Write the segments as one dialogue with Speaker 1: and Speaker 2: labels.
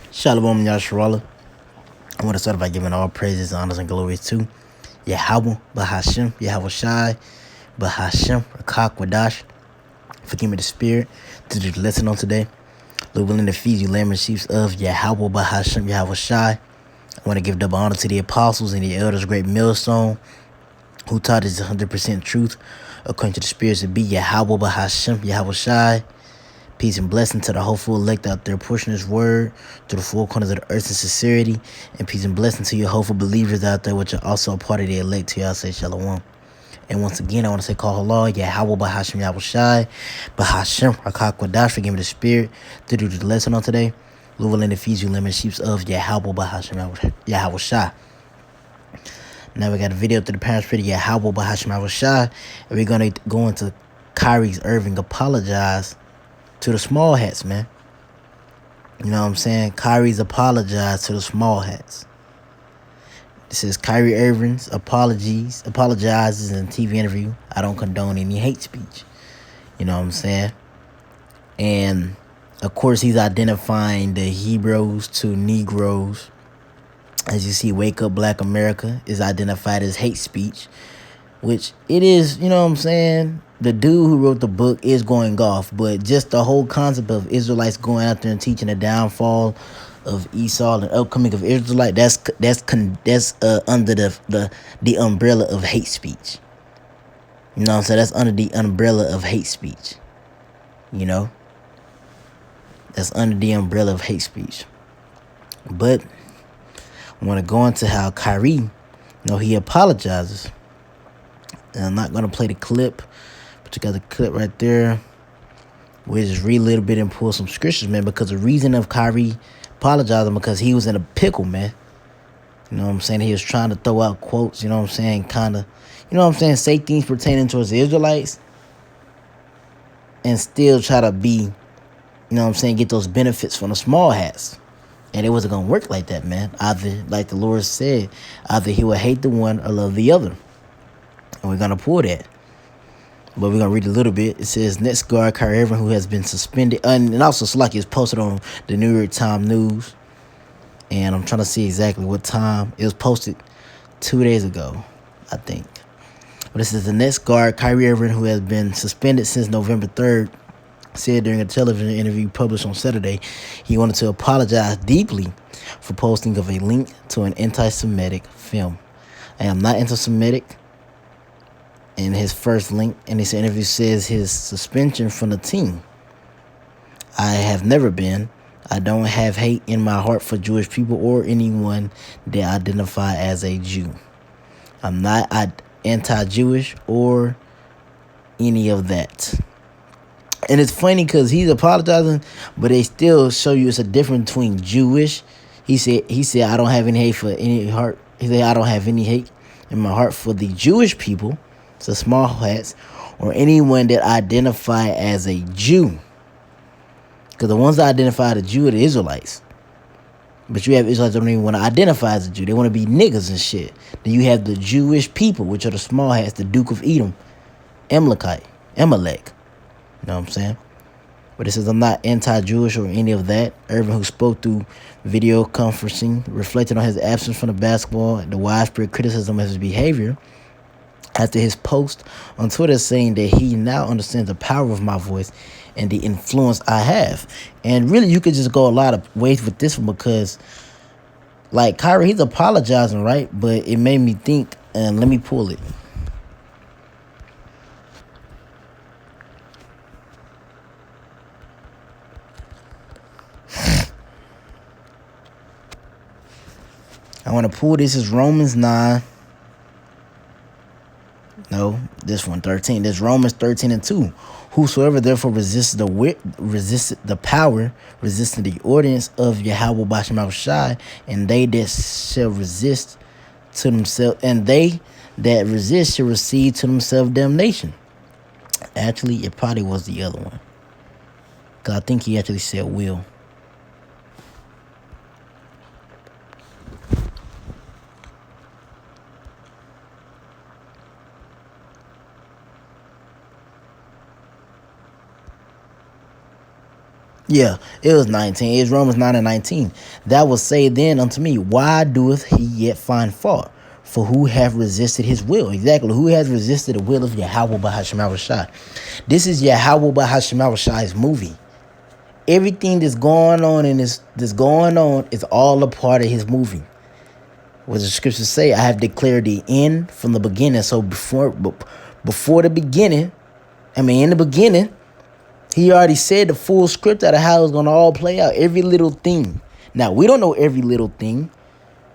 Speaker 1: Shalom Yasharallah. I want to start by giving all praises, honors, and glory to Yahweh, Bahashem, Yahweh Shai, Bahashem, Rakak, Wadash, for giving me the spirit to do the lesson on today. Lord willing to feed you lamb and sheep of Yahweh, Bahashem, Yahweh Shai. I want to give double honor to the apostles and the elders, great millstone, who taught us 100% truth, according to the spirits to be Yahweh, Bahashem, Yahweh Shai. Peace and blessing to the hopeful elect out there, pushing His word to the four corners of the earth in sincerity. And peace and blessing to your hopeful believers out there, which are also a part of the elect. To y'all say shalom. And once again, I want to say call Allah, Yahweh, Bahashem, Yahweh Shai, Bahashem, Rakak, Wadash, for giving me the spirit to do the lesson on today. Lord willing to feed you lemon sheeps of Yahweh, Bahashem, Yahweh Shai. Now we got a video to the parents pretty Yahweh, Bahashem, Yahweh Shai. And we're going to go into Kyrie's Irving apologize to the small hats, man. You know what I'm saying? Kyrie's apologized to the small hats. This is Kyrie Irving's apologizes in a TV interview. I don't condone any hate speech. You know what I'm saying? And, of course, he's identifying the Hebrews to Negroes. As you see, Wake Up Black America is identified as hate speech, which it is, you know what I'm saying? The dude who wrote the book is going off, but just the whole concept of Israelites going out there and teaching the downfall of Esau and upcoming of Israelite, that's under the umbrella of hate speech. You know what I'm saying? That's under the umbrella of hate speech. You know? That's under the umbrella of hate speech. But I want to go into how Kyrie, he apologizes. And I'm not going to play the clip, but you got the clip right there. We'll just read a little bit and pull some scriptures, man, because the reason of Kyrie apologizing because he was in a pickle, man. You know what I'm saying? He was trying to throw out quotes, you know what I'm saying, kind of, you know what I'm saying, say things pertaining towards the Israelites and still try to be, you know what I'm saying, get those benefits from the small hats. And it wasn't going to work like that, man. Either, like the Lord said, either he would hate the one or love the other. And we're going to pull that. But we're going to read a little bit. It says, next guard, Kyrie Irving, who has been suspended. And also, Slacky is posted on the New York Times News. And I'm trying to see exactly what time. It was posted 2 days ago, I think. But this is the next guard, Kyrie Irving, who has been suspended since November 3rd, said during a television interview published on Saturday, he wanted to apologize deeply for posting of a link to an anti-Semitic film. I am not anti-Semitic. In his first link in this interview says his suspension from the team. I have never been. I don't have hate in my heart for Jewish people or anyone that identify as a Jew. I'm not anti-Jewish or any of that. And it's funny because he's apologizing, but they still show you it's a difference between Jewish. He said I don't have any hate for any heart. He said I don't have any hate in my heart for the Jewish people. So small hats, or anyone that identify as a Jew. Because the ones that identify as a Jew are the Israelites. But you have Israelites that don't even want to identify as a Jew. They want to be niggas and shit. Then you have the Jewish people, which are the small hats, the Duke of Edom, Amalek. You know what I'm saying? But it says, I'm not anti-Jewish or any of that. Irving, who spoke through video conferencing, reflected on his absence from the basketball and the widespread criticism of his behavior after his post on Twitter saying that he now understands the power of my voice and the influence I have. And really, you could just go a lot of ways with this one because, like, Kyrie, he's apologizing, right? But it made me think, and let me pull it. I want to pull this is Romans 9. No, this one, 13. This Romans 13:2. Whosoever therefore resisted the power, resisting the ordinance of Yahweh Bashem Shai, and they that shall resist to themselves, and they that resist shall receive to themselves damnation. Actually, it probably was the other one. Because I think he actually said will. Yeah, it was 19. It's Romans 9 and 19. That will say then unto me, why doeth he yet find fault? For who have resisted his will? Exactly. Who has resisted the will of Yahweh Bahasham Shai? This is Yahweh Bahasham Shai's movie. Everything that's going on in this going on is all a part of his movie. What the scriptures say, I have declared the end from the beginning. So before the beginning, in the beginning, he already said the full script out of how it's going to all play out. Every little thing. Now, we don't know every little thing.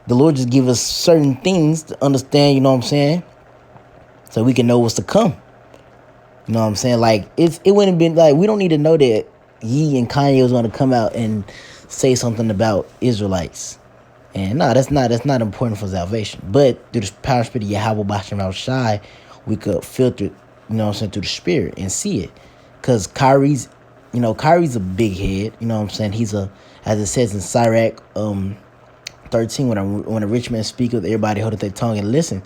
Speaker 1: The Lord just give us certain things to understand, you know what I'm saying? So we can know what's to come. You know what I'm saying? Like, it wouldn't have been, like, we don't need to know that Ye and Kanye was going to come out and say something about Israelites. And no, that's not important for salvation. But through the power spirit of Yahweh Basham Shai, we could filter it, you know what I'm saying, through the spirit and see it. Because Kyrie's a big head. You know what I'm saying? He's as it says in Sirach 13, when a rich man speaketh, everybody hold their tongue and listen.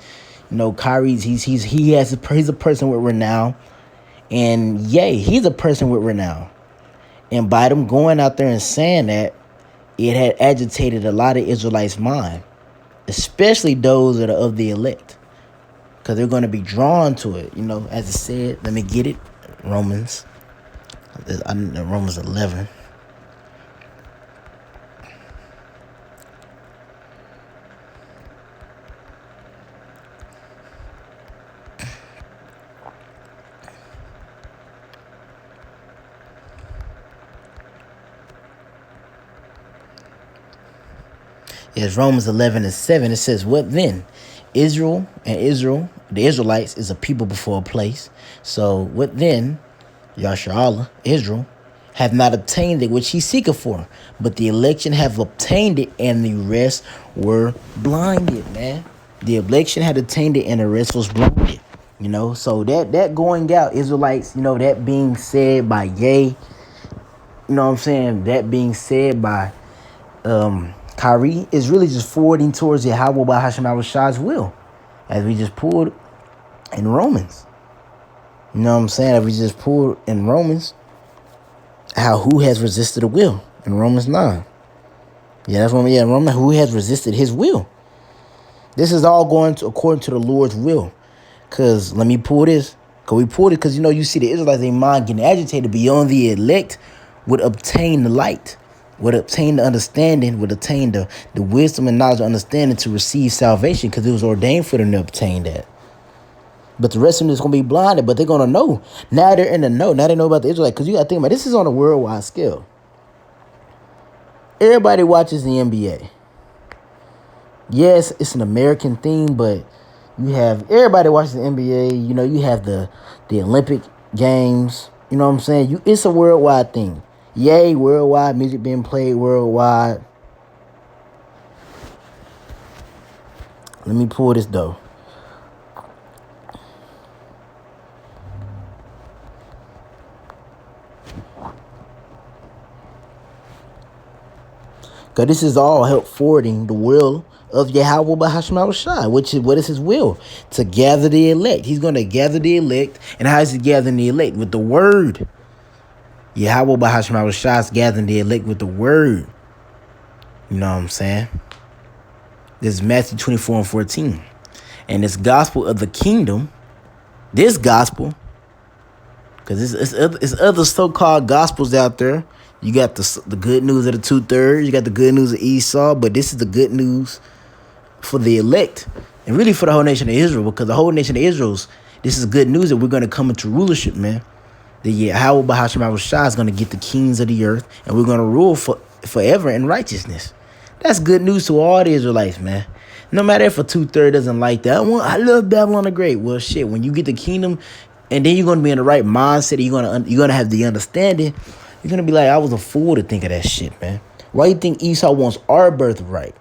Speaker 1: You know, Kyrie's he's a person with renown. And yay, he's a person with renown. And by them going out there and saying that, it had agitated a lot of Israelites' mind, especially those that are of the elect, because they're going to be drawn to it. You know, as it said, let me get it. Romans 11. It's Romans 11 and 7. It says, what then? Israel, the Israelites, is a people before a place. So what then? Yasharallah, Israel, have not obtained it which he seeketh for, but the election have obtained it, and the rest were blinded, man. The election had attained it, and the rest was blinded. You know, so that going out, Israelites, you know, that being said by Yea, you know what I'm saying, that being said by Kyrie, is really just forwarding towards Yahweh by Hashem Shai's will, as we just pulled in Romans. You know what I'm saying? As we just pulled in Romans, who has resisted the will in Romans 9. Yeah, that's when Romans, who has resisted his will. This is all going according to the Lord's will. Because let me pull this. Because we pulled it because, you know, you see the Israelites, their mind getting agitated beyond the elect would obtain the light, would obtain the understanding, would obtain the wisdom and knowledge and understanding to receive salvation, because it was ordained for them to obtain that. But the rest of them is going to be blinded, but they're going to know. Now they're in the know. Now they know about the Israelites. Because you got to think about it, this is on a worldwide scale. Everybody watches the NBA. Yes, it's an American thing, but you have everybody watches the NBA. You know, you have the Olympic Games. You know what I'm saying? It's a worldwide thing. Yay, worldwide, music being played worldwide. Let me pull this though. Because this is all help forwarding the will of Yahweh Bahasham Shai, which is what is his will? To gather the elect. He's going to gather the elect. And how is he gathering the elect? With the word. Yahweh Bahasham Shai is gathering the elect with the word. You know what I'm saying? This is Matthew 24 and 14. And this gospel of the kingdom, this gospel, because it's other so-called gospels out there. You got the good news of the 2/3. You got the good news of Esau. But this is the good news for the elect. And really for the whole nation of Israel. Because the whole nation of Israel, this is good news that we're going to come into rulership, man. That Yahweh Bahasham Shai is going to get the kings of the earth. And we're going to rule forever in righteousness. That's good news to all the Israelites, man. No matter if a 2/3 doesn't like that. I love Babylon the Great. Well, shit, when you get the kingdom, and then you're going to be in the right mindset, you're going to have the understanding. You're going to be like, I was a fool to think of that shit, man. Why you think Esau wants our birthright?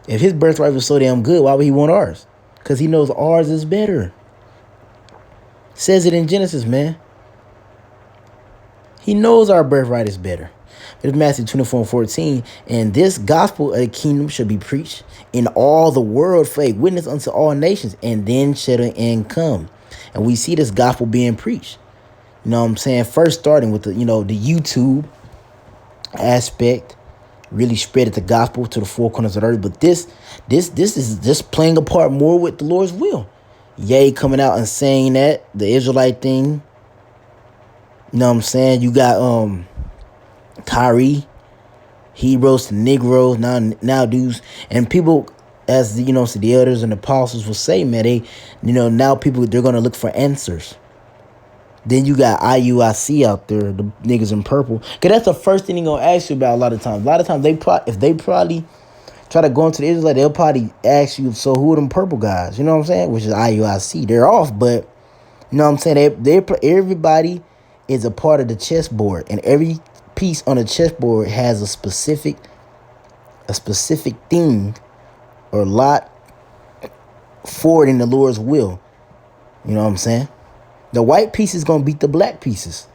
Speaker 1: If his birthright was so damn good, why would he want ours? Because he knows ours is better. Says it in Genesis, man. He knows our birthright is better. It's Matthew 24 and 14. And this gospel of the kingdom shall be preached in all the world for a witness unto all nations. And then shall the end come. And we see this gospel being preached. You know what I'm saying? First starting with the YouTube. aspect, really spread the gospel to the four corners of the earth. But this is just playing a part more with the Lord's will. Yay coming out and saying that, the Israelite thing. You know what I'm saying? You got Kyrie, he roast the Negroes, now dudes and people, as you know, so the elders and the apostles will say, man, they, now people, they're gonna look for answers. Then you got IUIC out there, the niggas in purple. Cause that's the first thing they gonna ask you about a lot of times. A lot of times if they probably try to go into the Israelite, they'll probably ask you, so who are them purple guys? You know what I'm saying? Which is IUIC. They're off, but you know what I'm saying? Everybody is a part of the chessboard, and every piece on the chessboard has a specific thing or lot forward in the Lord's will. You know what I'm saying? The white piece is gonna beat the black pieces,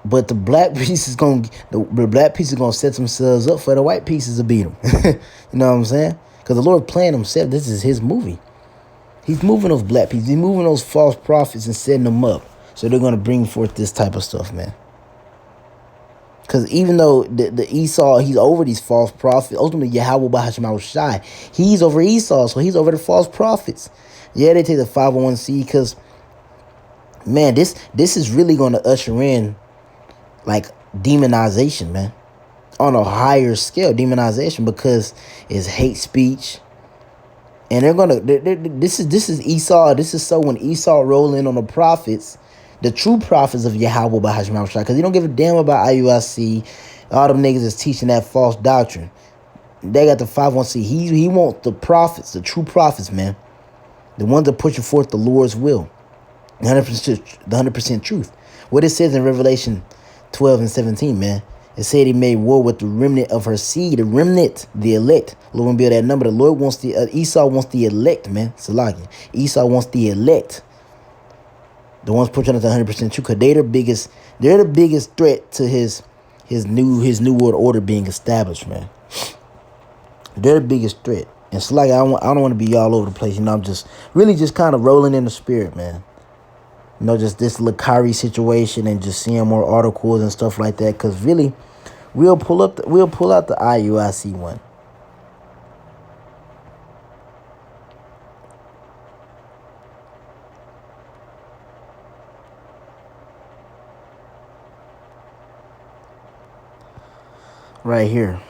Speaker 1: but the black piece is gonna set themselves up for the white pieces to beat them. You know what I'm saying? Because the Lord planned himself. This is his movie. He's moving those black people. He's moving those false prophets and setting them up. So they're going to bring forth this type of stuff, man. Because even though the Esau, he's over these false prophets, ultimately Yahweh Bahashim Shai, he's over Esau, so he's over the false prophets. Yeah, they take the 501c because, man, this is really going to usher in, like, demonization, man. On a higher scale, demonization, because it's hate speech. And they're gonna. This is Esau. This is so when Esau roll in on the prophets, the true prophets of Yahweh Bahashim Shai, because he don't give a damn about IUIC. All them niggas is teaching that false doctrine. They got the 501c. He want the prophets, the true prophets, man, the ones that pushing forth the Lord's will, the 100% truth. What it says in Revelation 12 and 17, man. It said he made war with the remnant of her seed, the remnant, the elect. Lord won't be that number. The Lord wants Esau wants the elect, man. Salaki. Esau wants the elect. The ones pushing us 100% true, because they're the biggest threat to his new world order being established, man. They're the biggest threat. And Salaki, I don't want to be all over the place. I'm just really just kind of rolling in the spirit, man. Just this little Kyrie situation and just seeing more articles and stuff like that. Because really, we'll pull out the IUIC one. Right here.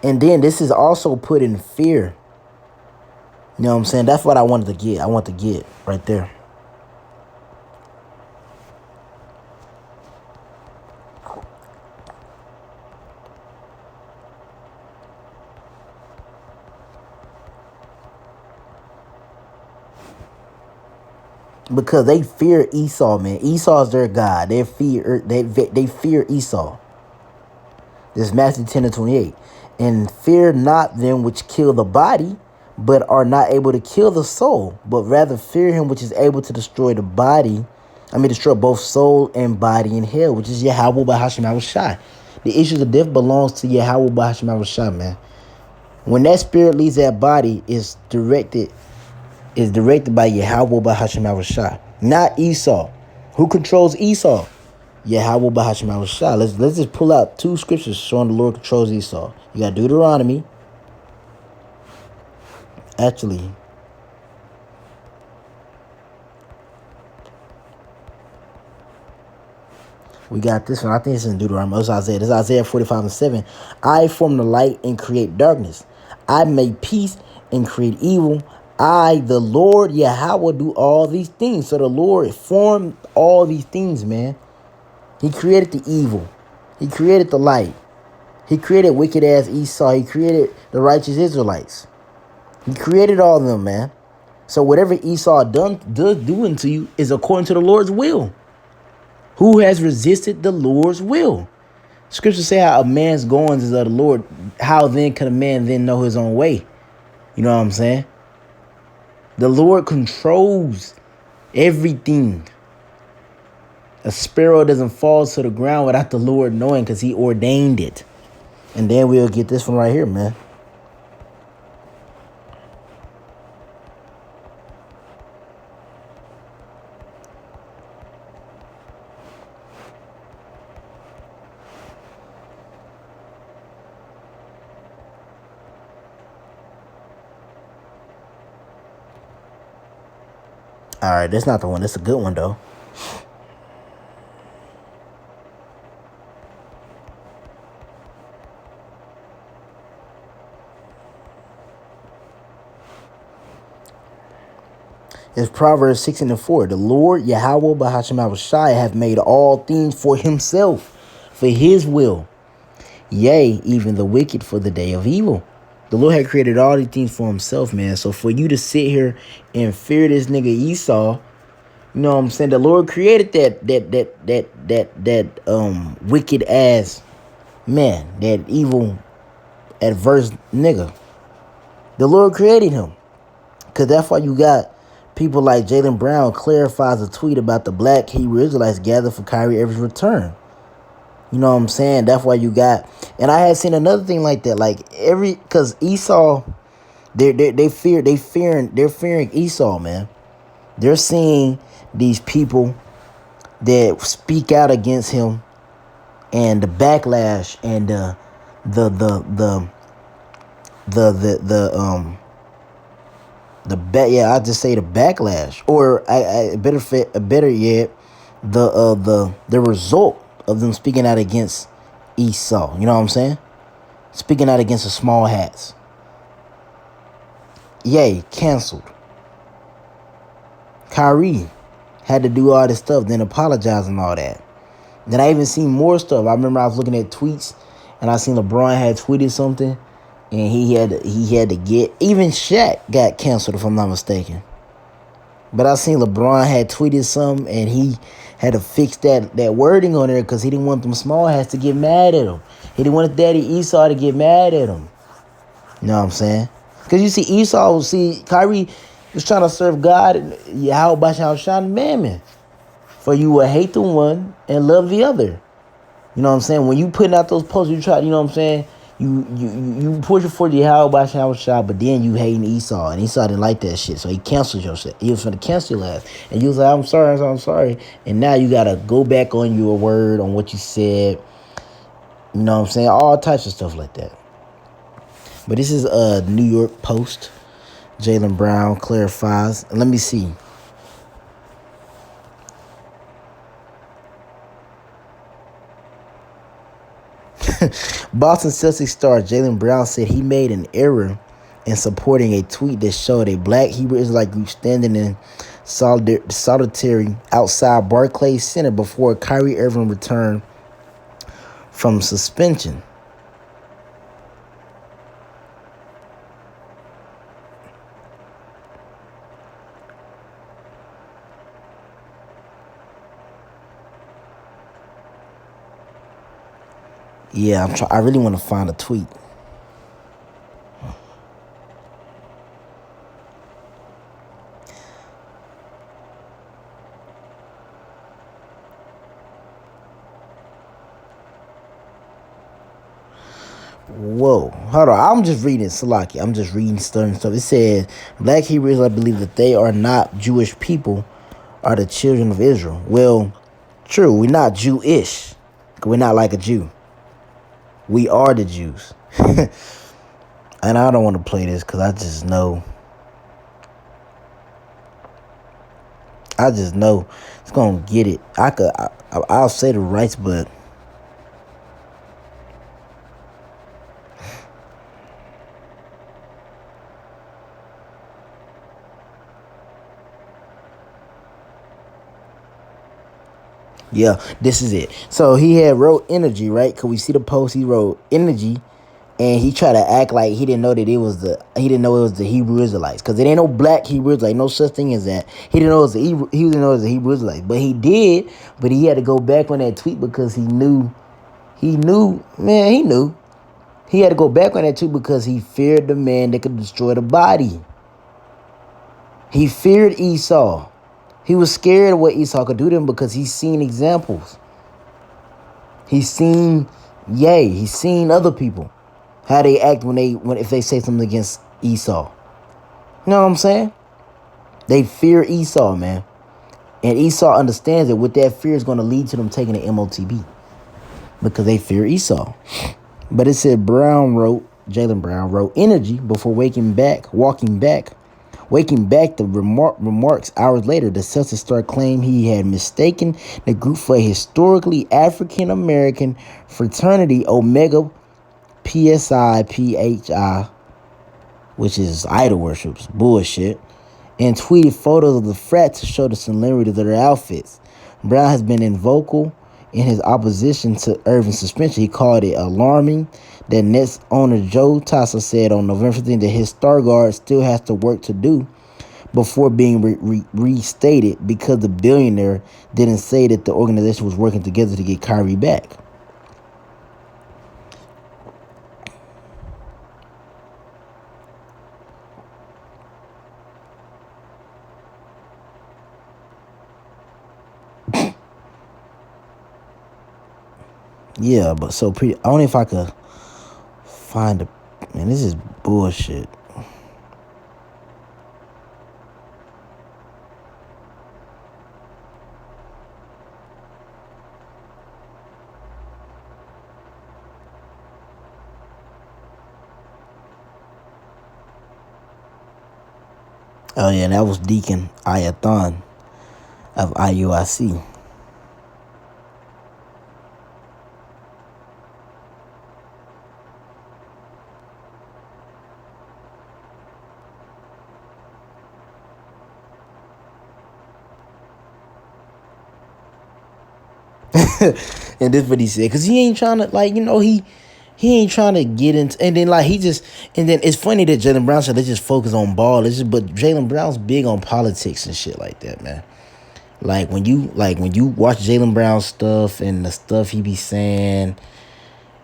Speaker 1: And then this is also put in fear. You know what I'm saying? That's what I wanted to get. I want to get right there. Because they fear Esau, man. Esau's their God. They fear Esau. This is Matthew 10 and 28. And fear not them which kill the body, but are not able to kill the soul, but rather fear him which is able to destroy the body. Destroy both soul and body in hell, which is Yahweh Bahashim Shai. The issues of death belongs to Yahweh Bahashim Shai, man. When that spirit leaves that body, is directed by Yahweh Bahashim Shai, not Esau. Who controls Esau? Yahweh Bahashim Shai. Let's just pull out two scriptures showing the Lord controls Esau. You got Deuteronomy. Actually, we got this one. I think it's in Deuteronomy. It's Isaiah. This is Isaiah 45 and 7. I form the light and create darkness. I make peace and create evil. I, the Lord Yahweh, do all these things. So the Lord formed all these things, man. He created the evil. He created the light. He created wicked ass Esau. He created the righteous Israelites. He created all of them, man. So whatever Esau does doing to you is according to the Lord's will. Who has resisted the Lord's will? Scriptures say how a man's goings is of the Lord. How then can a man then know his own way? You know what I'm saying? The Lord controls everything. A sparrow doesn't fall to the ground without the Lord knowing, because he ordained it. And then we'll get this one right here, man. All right, that's not the one. That's a good one, though. It's Proverbs 16:4. The Lord, Yahweh, Bahasham Shai, have made all things for himself, for his will. Yea, even the wicked for the day of evil. The Lord had created all these things for himself, man. So for you to sit here and fear this nigga Esau, you know what I'm saying? The Lord created that wicked ass man, that evil adverse nigga. The Lord created him. Cause that's why you got people like Jaylen Brown clarifies a tweet about the black Hebrew Israelites gathered for Kyrie Irving's return. You know what I'm saying? That's why you got, and I had seen another thing like that. Like cause Esau, they're fearing Esau, man. They're seeing these people that speak out against him, and the backlash and the I just say the backlash, or better yet, the result of them speaking out against Esau. You know what I'm saying? Speaking out against the small hats. Yay, canceled. Kyrie had to do all this stuff, then apologize and all that. Then I even seen more stuff. I remember I was looking at tweets, and I seen LeBron had tweeted something, and he had to get, even Shaq got canceled if I'm not mistaken. But I seen LeBron had tweeted something, and he had to fix that wording on there because he didn't want them small hats to get mad at him. He didn't want Daddy Esau to get mad at him. You know what I'm saying? Because you see Kyrie was trying to serve God and Yahweh Bashal Shan Mammon. For you will hate the one and love the other. You know what I'm saying? When you putting out those posts, you try, you know what I'm saying? You push it for the Yahweh Bashal Shan, but then you hating Esau. And Esau didn't like that shit. So he canceled your shit. He was going to cancel your ass. And you was like, I'm sorry. And now you got to go back on your word, on what you said. You know what I'm saying? All types of stuff like that. But this is a New York Post. Jaylen Brown clarifies. Let me see. Boston Celtics star Jaylen Brown said he made an error in supporting a tweet that showed a black Hebrew Israelite group standing in solidarity outside Barclays Center before Kyrie Irving returned from suspension. Yeah, I really want to find a tweet. Whoa, hold on. I'm just reading Salaki. I'm just reading stuff. It says black Hebrews, I believe that they are not Jewish people, are the children of Israel. Well, true, we're not Jewish. We're not like a Jew. We are the Jews. And I don't want to play this because I just know it's going to get it. I'll say the rights, but yeah, this is it. So he had wrote energy, right? Because we see the post, he wrote energy, and he tried to act like he didn't know it was the Hebrew Israelites, because it ain't no black Hebrew Israelites, no such thing as that. He didn't know it was the Hebrew Israelites, but he did. But he had to go back on that tweet because he knew. He knew. He had to go back on that tweet because he feared the man that could destroy the body. He feared Esau. He was scared of what Esau could do to him because he's seen examples. He's seen other people, how they act if they say something against Esau. You know what I'm saying? They fear Esau, man. And Esau understands that what that fear is going to lead to them taking the MOTB. Because they fear Esau. But it said Jaylen Brown wrote energy before walking back Waking back the remarks hours later, the Celtic Star claimed he had mistaken the group for a historically African American fraternity Omega Psi Phi, which is idol worship, bullshit, and tweeted photos of the frat to show the similarity of their outfits. Brown has been vocal in his opposition to Irvin's suspension. He called it alarming that Nets owner Joe Tassa said on November 15th that his star guard still has to work to do before being restated because the billionaire didn't say that the organization was working together to get Kyrie back. Yeah, but so pretty. I don't know if I could find a. Man, this is bullshit. Oh yeah, that was Deacon Ayathon of IUIC. And this what he said, because he ain't trying to, like, he ain't trying to get into, and then like and then it's funny that Jaylen Brown said let's just focus on ball. But Jaylen Brown's big on politics and shit like that, man. Like when you watch Jaylen Brown stuff and the stuff he be saying,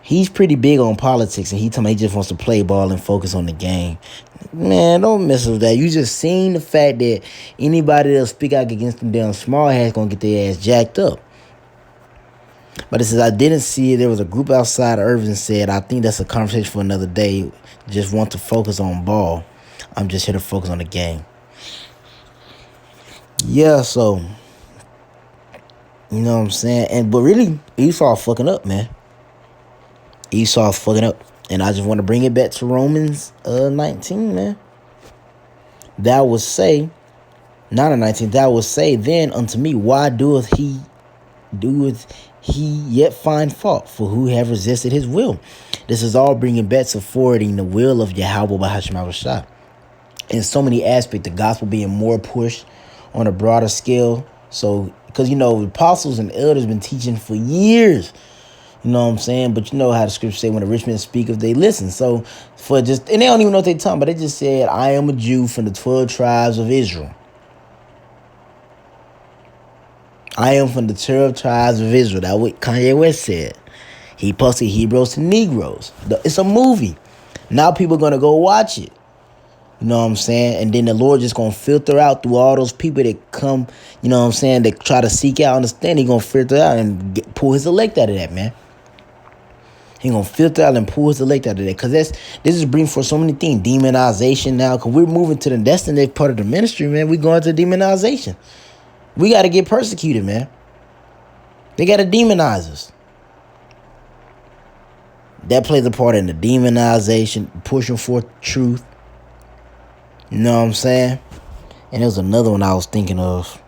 Speaker 1: he's pretty big on politics, and he told me he just wants to play ball and focus on the game. Man, don't mess with that. You just seen the fact that anybody that'll speak out against them damn small hats gonna get their ass jacked up. But it says, I didn't see it. There was a group outside Irvin said, I think that's a conversation for another day. Just want to focus on ball. I'm just here to focus on the game. Yeah, so, you know what I'm saying? But really, Esau fucking up, man. Esau fucking up. And I just want to bring it back to Romans 19, man. That would say, not a 19, that would say, then unto me, why doeth he yet find fault, for who have resisted his will? This is all bringing back to forwarding the will of Yahweh by Hashem Shah. In so many aspects, the gospel being more pushed on a broader scale. So, because, the apostles and elders been teaching for years. You know what I'm saying? But you know how the scriptures say when the rich men speak, if they listen. So, and they don't even know what they're talking about. They just said, I am a Jew from the 12 tribes of Israel. I am from the 12 tribes of Israel. That's what Kanye West said. He posted Hebrews to Negroes. It's a movie. Now people going to go watch it. You know what I'm saying? And then the Lord just going to filter out through all those people that come, you know what I'm saying, that try to seek out, understand. He going to filter out and pull his elect out of that, man. He going to filter out and pull his elect out of that. Because this is bringing for so many things. Demonization now. Because we're moving to the destiny part of the ministry, man. We're going to demonization. We got to get persecuted, man. They got to demonize us. That plays a part in the demonization, pushing forth truth. You know what I'm saying? And there was another one I was thinking of.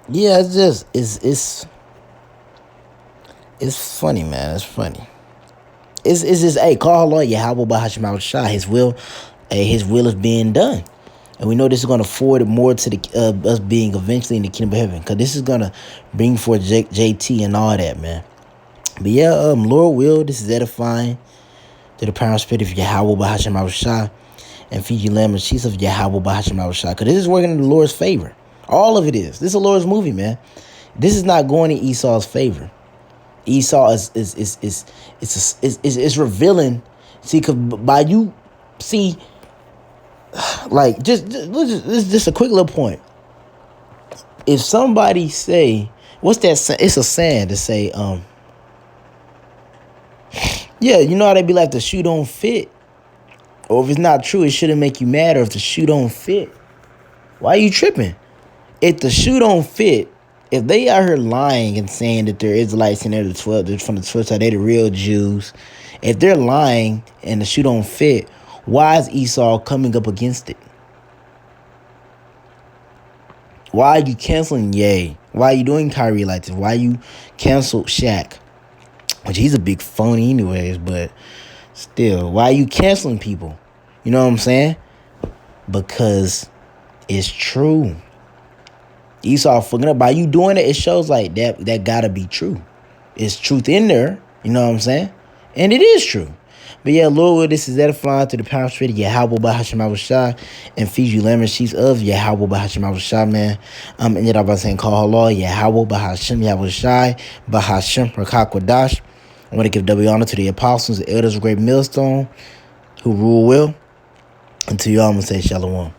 Speaker 1: Yeah, it's funny, man. It's funny. It's just, hey, call Allah Yahweh Bahashim Shah. His will is being done. And we know this is going to forward it more to the us being eventually in the kingdom of heaven. Because this is going to bring forth JT and all that, man. But yeah, Lord will, this is edifying to the power and spirit of Yahweh Bahashim Shah. And feed you lamb and cheese of Yahweh Bahashim Shah. Because this is working in the Lord's favor. All of it is. This is a Lord's movie, man. This is not going in Esau's favor. Esau is revealing. See, cause by you see, like just a quick little point. If somebody say, what's that? It's a saying to say, yeah, you know how they be like, the shoe don't fit, or if it's not true, it shouldn't make you mad. Or if the shoe don't fit, why are you tripping? If the shoe don't fit, if they out here lying and saying that they're Israelites and they're the 12, they're from the 12 side, they're the real Jews. If they're lying and the shoe don't fit, why is Esau coming up against it? Why are you canceling Ye? Why are you doing Kyrie like this? Why you canceled Shaq? Which he's a big phony anyways, but still, why are you canceling people? You know what I'm saying? Because it's true. Esau fucking up. By you doing it, it shows like that gotta be true. It's truth in there. You know what I'm saying? And it is true. But yeah, Lord, this is edifying to the power straight of Yahweh Bahashim Avushai and feed you lemon sheets of Yahweh Bahashim Avushai, man. And yet I'm saying call Allah Yahweh Bahashim Yavushai Bahashim Rakakwadash. I want to give double honor to the apostles, the elders of Great Millstone who rule well. Until y'all, I'm going to say Shalom.